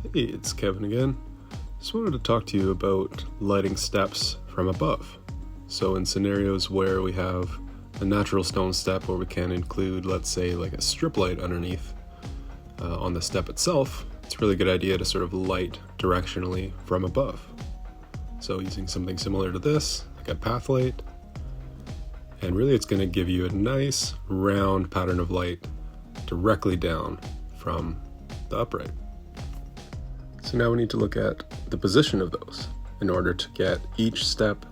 Hey, it's Kevin again. Just wanted to talk to you about lighting steps from above. So in scenarios where we have a natural stone step where we can include, let's say, like a strip light underneath on the step itself, it's a really good idea to sort of light directionally from above. So using something similar to this, like a path light, and really it's going to give you a nice round pattern of light directly down from the upright. So now we need to look at the position of those in order to get each step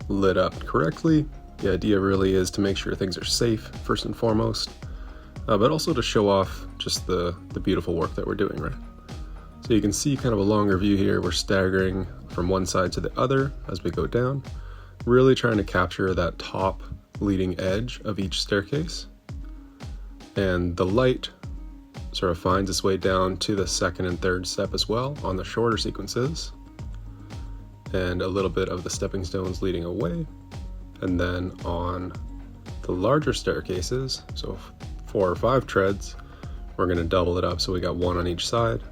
lit up correctly. The idea really is to make sure things are safe first and foremost, but also to show off just the beautiful work that we're doing, right? So you can see kind of a longer view here. We're staggering from one side to the other as we go down, really trying to capture that top leading edge of each staircase. And the light sort of finds its way down to the second and third step as well on the shorter sequences, and a little bit of the stepping stones leading away. And then on the larger staircases, so 4 or 5 treads, we're going to double it up, so we got one on each side,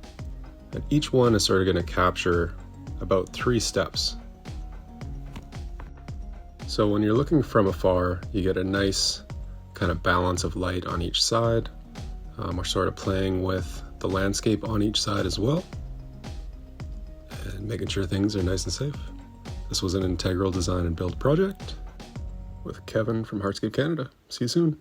and each one is sort of going to capture about 3 steps. So when you're looking from afar, you get a nice kind of balance of light on each side. We're sort of playing with the landscape on each side as well, and making sure things are nice and safe. This was an integral design and build project with Kevin from Hardscape Canada. See you soon.